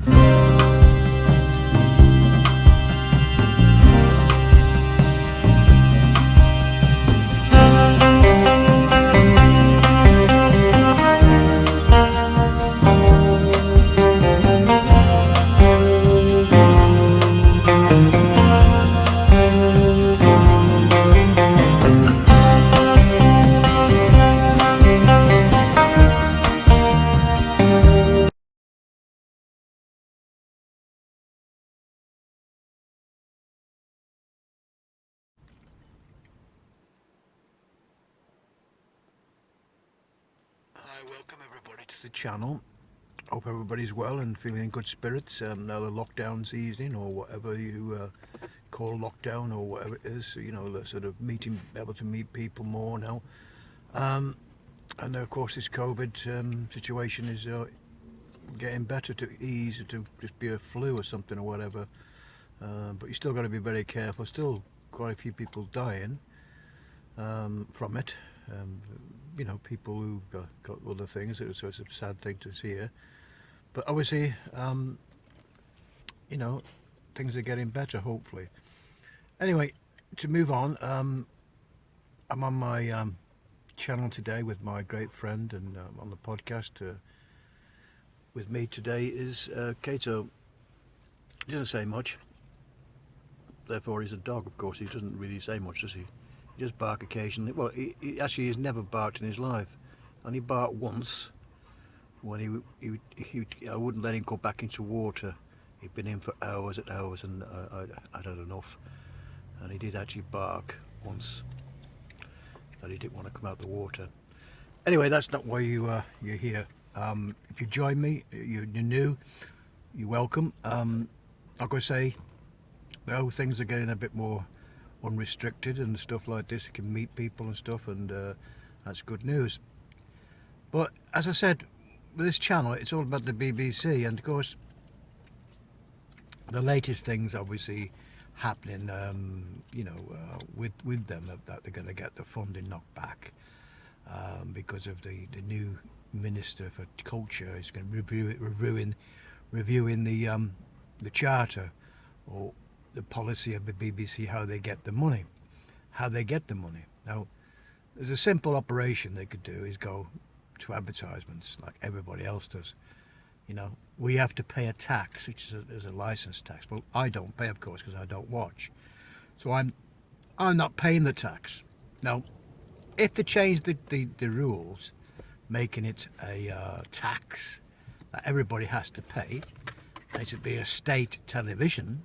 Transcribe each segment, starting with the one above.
Hi, welcome everybody to the channel. Hope everybody's well and feeling in good spirits. Now the lockdown's easing, or whatever you call lockdown, or whatever it is. You know, the sort of able to meet people more now. And of course, this COVID situation is getting better to ease, to just be a flu or something or whatever. But you still got to be very careful. Still, quite a few people dying from it. You know, people who got other things. So it's a sad thing to see here. But obviously, you know, things are getting better, hopefully. Anyway, to move on, I'm on my channel today with my great friend, and on the podcast with me today is Kato. He doesn't say much. Therefore, he's a dog, of course. He doesn't really say much, does he? He just bark occasionally. Well, he actually has never barked in his life. Only barked once when I wouldn't let him go back into water. He'd been in for hours and hours, and I'd had enough. And he did actually bark once that he didn't want to come out the water. Anyway, that's not why you're here. If you join me, you're new, you're welcome. Like I say, now things are getting a bit more unrestricted and stuff like this. You can meet people and stuff, and that's good news. But as I said, with this channel, it's all about the BBC, and of course the latest things obviously happening, you know, with them, that they're going to get the funding knocked back because of the new Minister for Culture is going to be reviewing the charter, or the policy of the BBC, how they get the money. Now, there's a simple operation they could do, is go to advertisements like everybody else does. You know, we have to pay a tax, which is a license tax. Well, I don't pay, of course, because I don't watch. So I'm not paying the tax. Now, if they change the rules, making it a tax that everybody has to pay, it should be a state television.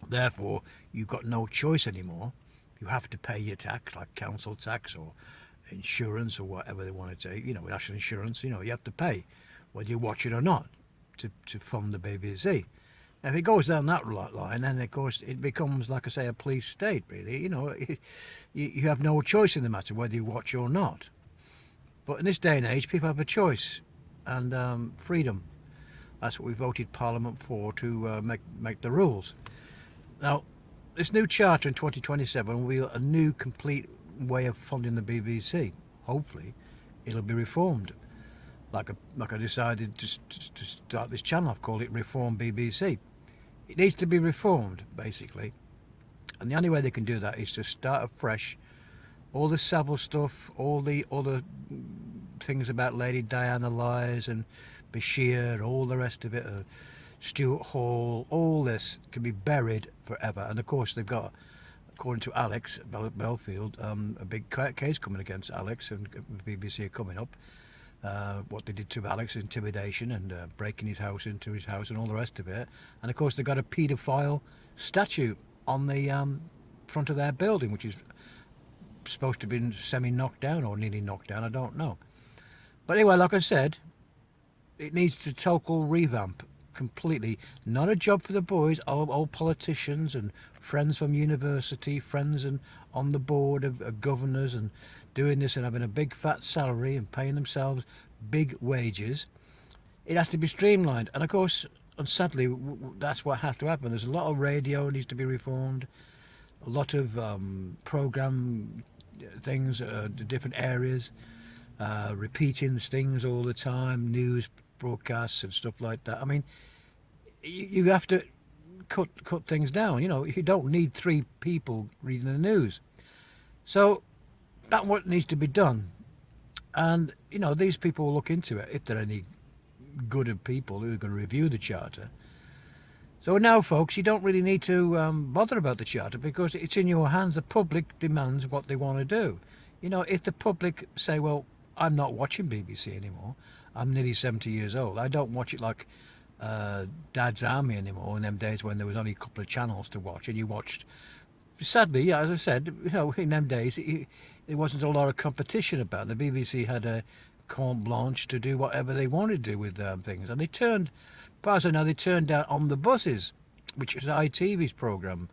Therefore, you've got no choice anymore. You have to pay your tax, like council tax or insurance or whatever they want to take. You know, national insurance. You know, you have to pay whether you watch it or not to fund the BBC. Now, if it goes down that line, then of course it becomes, like I say, a police state. Really, you know, you have no choice in the matter whether you watch or not. But in this day and age, people have a choice and freedom. That's what we voted Parliament for, to make the rules. Now, this new charter in 2027 will be a new, complete way of funding the BBC. Hopefully, it'll be reformed. Like I decided to start this channel, I've called it Reform BBC. It needs to be reformed, basically. And the only way they can do that is to start afresh. All the Savile stuff, all the other things about Lady Diana lies and Bashir, all the rest of it, Stuart Hall, all this can be buried forever. And of course they've got, according to Alex Belfield, a big case coming against Alex, and the BBC are coming up. What they did to Alex, intimidation and breaking into his house and all the rest of it. And of course they've got a paedophile statue on the front of their building, which is supposed to have been semi-knocked down or nearly knocked down, I don't know. But anyway, like I said, it needs to total revamp completely. Not a job for the boys, old politicians and friends from university, friends and on the board of governors, and doing this and having a big fat salary and paying themselves big wages. It has to be streamlined, and of course, and sadly, that's what has to happen. There's a lot of radio needs to be reformed, a lot of program things, the different areas, repeating things all the time, news broadcasts and stuff like that. I mean, you have to cut things down. You know, you don't need three people reading the news. So that's what needs to be done. And you know, these people will look into it if there are any good of people who are going to review the charter. So now, folks, you don't really need to bother about the charter because it's in your hands. The public demands what they want to do. You know, if the public say, well, I'm not watching BBC anymore. I'm nearly 70 years old. I don't watch it like Dad's Army anymore in them days when there was only a couple of channels to watch and you watched. Sadly, as I said, you know, in them days, there wasn't a lot of competition about it. The BBC had a carte blanche to do whatever they wanted to do with things. And they turned, as far as I know, they turned down On the Buses, which is ITV's programme,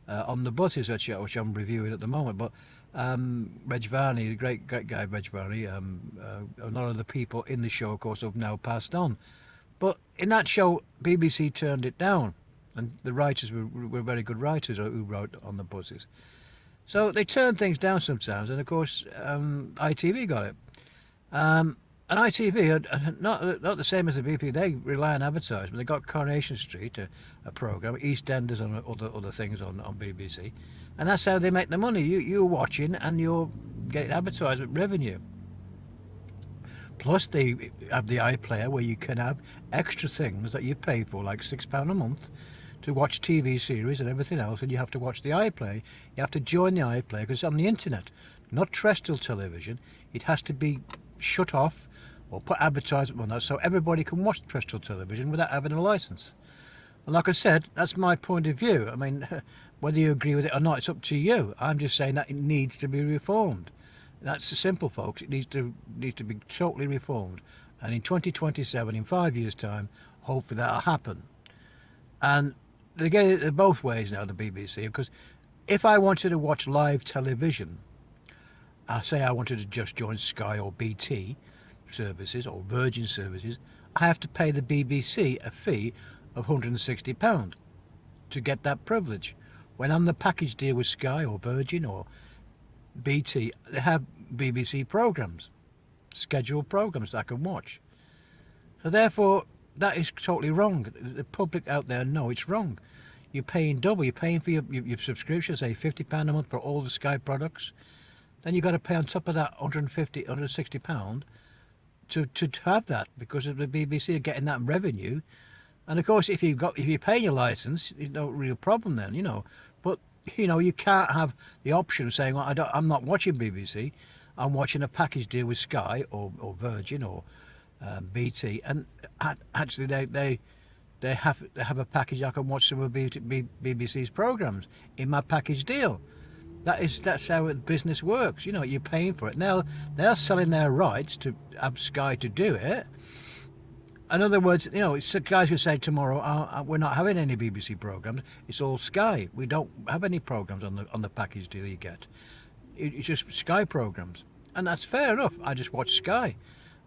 On the Buses, which I'm reviewing at the moment. But Reg Varney, the great guy Reg Varney, a lot of the people in the show, of course, have now passed on. But in that show, BBC turned it down. And the writers were very good writers who wrote On the Buses. So they turn things down sometimes, and of course ITV got it. And ITV are not the same as the BP. They rely on advertisement. They got Coronation Street, a programme, EastEnders and other things on BBC, and that's how they make the money. You're watching and you're getting advertisement revenue. Plus they have the iPlayer where you can have extra things that you pay for, like £6 a month, to watch TV series and everything else, and you have to watch the iPlayer. You have to join the iPlayer because it's on the internet, not terrestrial television. It has to be shut off or put advertisement on that so everybody can watch terrestrial television without having a license. And like I said, that's my point of view. I mean, whether you agree with it or not, it's up to you. I'm just saying that it needs to be reformed. That's simple, folks. It needs to be totally reformed. And in 2027, in 5 years' time, hopefully that'll happen. And they get it both ways now, the BBC, because if I wanted to watch live television, say I wanted to just join Sky or BT services or Virgin services, I have to pay the BBC a fee of £160 to get that privilege. When I'm the package deal with Sky or Virgin or BT, they have BBC programmes, scheduled programmes that I can watch. So therefore, that is totally wrong. The public out there know it's wrong. You're paying double. You're paying for your subscription, say £50 a month for all the Sky products. Then you've got to pay on top of that £160 to have that, because of the BBC are getting that revenue. And of course, if you're paying your license, there's no real problem then, you know. But you know, you can't have the option of saying, well, I'm not watching BBC. I'm watching a package deal with Sky or Virgin or BT, and actually they have a package. I can watch some of BBC's programmes in my package deal. That's how the business works. You know, you're paying for it. Now they're selling their rights to have Sky to do it. In other words, you know, it's guys who say tomorrow, we're not having any BBC programmes. It's all Sky. We don't have any programmes on the package deal you get. It's just Sky programmes, and that's fair enough. I just watch Sky.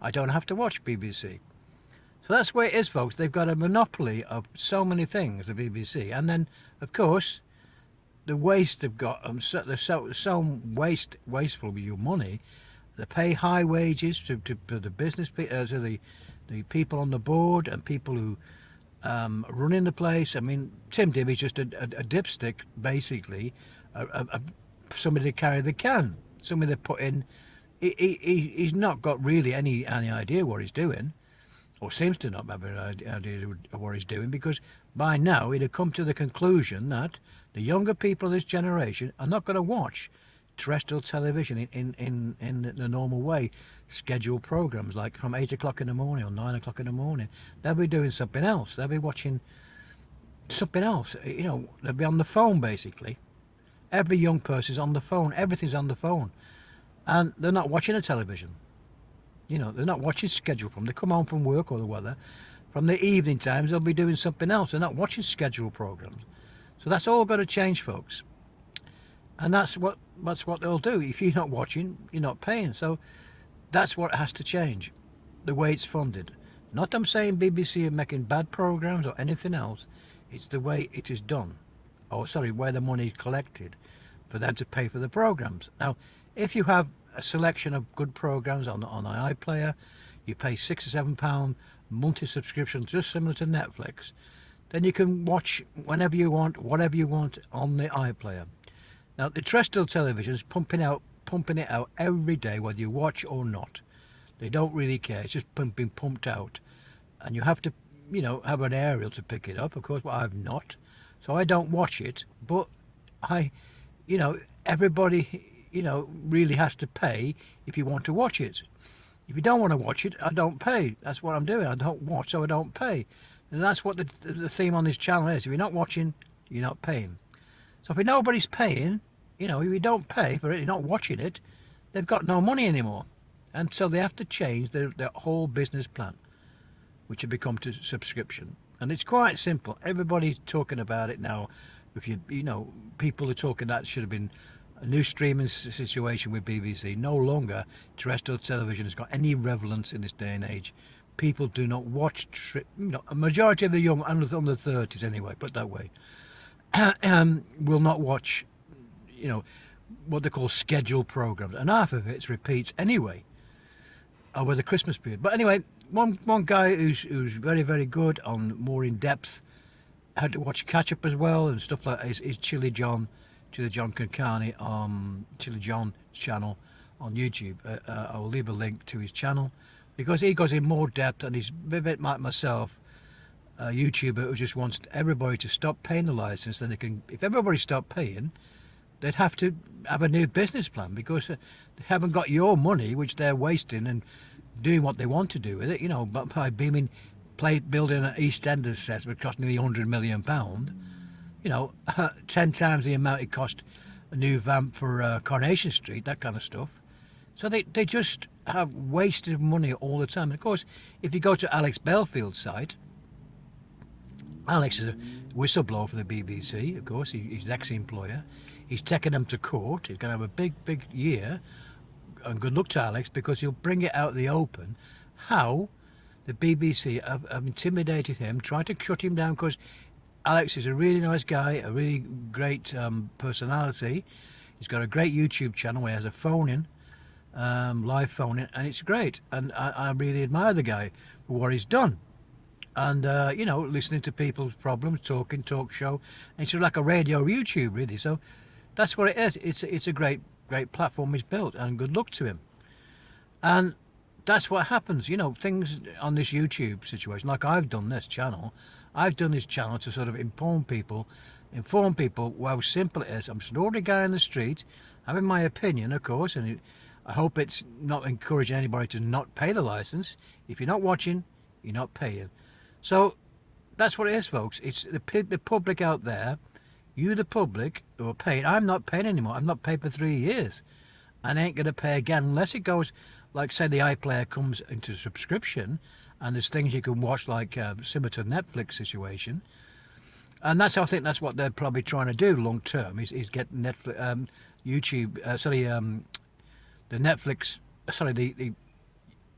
I don't have to watch BBC. So that's where it is, folks. They've got a monopoly of so many things, the BBC, and then of course the waste they've got. They're so wasteful with your money. They pay high wages to the business to the people on the board and people who running the place. I mean, Tim Divy's just a dipstick, basically, somebody to carry the can, somebody they put in. He's not got really any idea what he's doing, or seems to not have an idea of what he's doing, because by now he'd have come to the conclusion that the younger people of this generation are not going to watch terrestrial television in the normal way, scheduled programmes like from 8 o'clock in the morning or 9 o'clock in the morning. They'll be doing something else. They'll be watching something else. You know, they'll be on the phone basically. Every young person's on the phone. Everything's on the phone, and they're not watching a television. You know, they're not watching scheduled from. They come home from work or the weather. From the evening times, they'll be doing something else. They're not watching scheduled programmes. So that's all got to change, folks. And that's what they'll do. If you're not watching, you're not paying. So that's what has to change, the way it's funded. Not I'm saying BBC are making bad programmes or anything else. It's the way it is done. Oh, sorry, where the money is collected for them to pay for the programmes. Now, if you have a selection of good programmes on the iPlayer, you pay £6 or £7 monthly subscription, just similar to Netflix, then you can watch whenever you want, whatever you want on the iPlayer. Now the terrestrial television is pumping it out every day, whether you watch or not. They don't really care. It's just being pumped out, and you have to, have an aerial to pick it up. Of course, well, I've not, so I don't watch it. But everybody, really has to pay if you want to watch it. If you don't want to watch it, I don't pay. That's what I'm doing. I don't watch, so I don't pay. And that's what the theme on this channel is. If you're not watching, you're not paying. So if nobody's paying, if you don't pay for it, you're not watching it, they've got no money anymore. And so they have to change their whole business plan, which have become to subscription. And it's quite simple. Everybody's talking about it now. If people are talking that should have been a new streaming situation with BBC. No longer terrestrial television has got any relevance in this day and age. People do not watch, a majority of the young, under 30s anyway, put it that way, will not watch, what they call scheduled programs. And half of it's repeats anyway, over the Christmas period. But anyway, one guy who's very, very good on more in-depth, had to watch catch-up as well and stuff like that, is Chili John Concani, Chili John's channel on YouTube. I will leave a link to his channel, because he goes in more depth, and he's a bit like myself, a YouTuber who just wants everybody to stop paying the license. Then they can, if everybody stopped paying, they'd have to have a new business plan, because they haven't got your money, which they're wasting and doing what they want to do with it, but by building an East End set which cost nearly £100 million, 10 times the amount it cost a new vamp for Coronation Street, that kind of stuff. So they just have wasted money all the time. And of course, if you go to Alex Belfield's site, Alex is a whistleblower for the BBC, of course. He's an ex-employer. He's taken them to court. He's going to have a big year. And good luck to Alex, because he'll bring it out in the open how the BBC have intimidated him, tried to shut him down, because Alex is a really nice guy, a really great personality. He's got a great YouTube channel where he has a phone-in, live phone-in, and it's great. And I really admire the guy for what he's done. And, listening to people's problems, talk show. And it's sort of like a radio YouTube, really. So that's what it is. It's a great platform he's built, and good luck to him. And that's what happens, things on this YouTube situation. Like I've done this channel to sort of inform people how simple it is. I'm just an ordinary guy on the street, having my opinion, of course, and I hope it's not encouraging anybody to not pay the license. If you're not watching, you're not paying. So that's what it is, folks. It's the public out there, you the public, who are paying. I'm not paying anymore. I've not paid for 3 years. And I ain't going to pay again unless it goes, like say the iPlayer comes into subscription, and there's things you can watch like similar to Netflix situation. And I think that's what they're probably trying to do long term, is get Netflix, the Netflix, the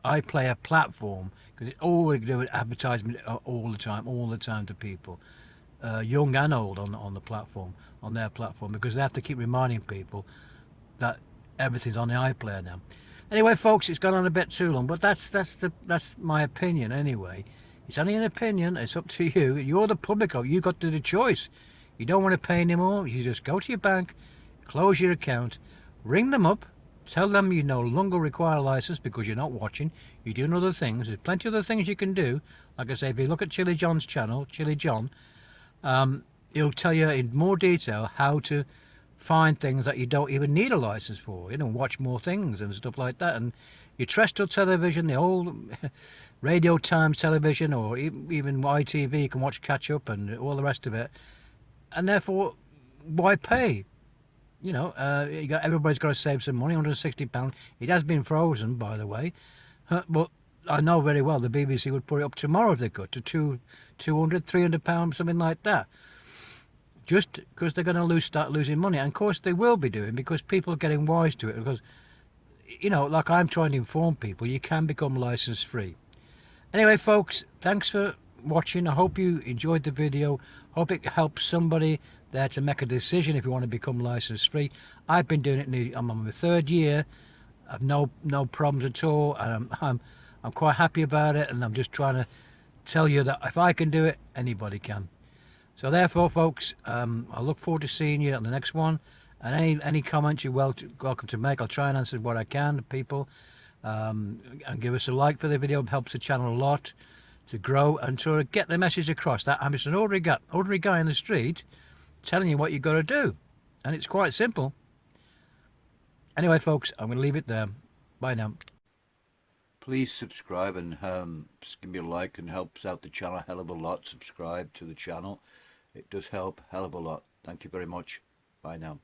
iPlayer platform, because it's all they do is advertisement all the time to people, young and old, on their platform, because they have to keep reminding people that everything's on the iPlayer now. Anyway, folks, it's gone on a bit too long, but that's my opinion anyway. It's only an opinion. It's up to you. You're the public. You got to the choice. You don't want to pay anymore, you just go to your bank, close your account, ring them up, tell them you no longer require a license because you're not watching, you're doing other things. There's plenty of other things you can do. Like I say, if you look at Chili John's channel, Chili John, he'll tell you in more detail how to find things that you don't even need a license for, watch more things and stuff like that. And your terrestrial television, the old Radio Times television, or even ITV, you can watch catch up and all the rest of it. And therefore, why pay? Everybody's got to save some money, £160. It has been frozen, by the way, but I know very well the BBC would put it up tomorrow if they could, to £200, £300, something like that, just because they're going to start losing money. And of course they will be doing, because people are getting wise to it, because like I'm trying to inform people, you can become license free. Anyway, folks, thanks for watching. I hope you enjoyed the video. Hope it helps somebody there to make a decision if you want to become license free. I've been doing it I'm on my 3rd year. I've no problems at all, and I'm quite happy about it, and I'm just trying to tell you that if I can do it, anybody can. So therefore, folks, I look forward to seeing you on the next one. And any comments you're welcome to make. I'll try and answer what I can to people. And give us a like for the video. It helps the channel a lot to grow and to get the message across that I'm just an ordinary guy in the street telling you what you've got to do. And it's quite simple. Anyway, folks, I'm going to leave it there. Bye now. Please subscribe and give me a like, and helps out the channel a hell of a lot. Subscribe to the channel. It does help a hell of a lot. Thank you very much. Bye now.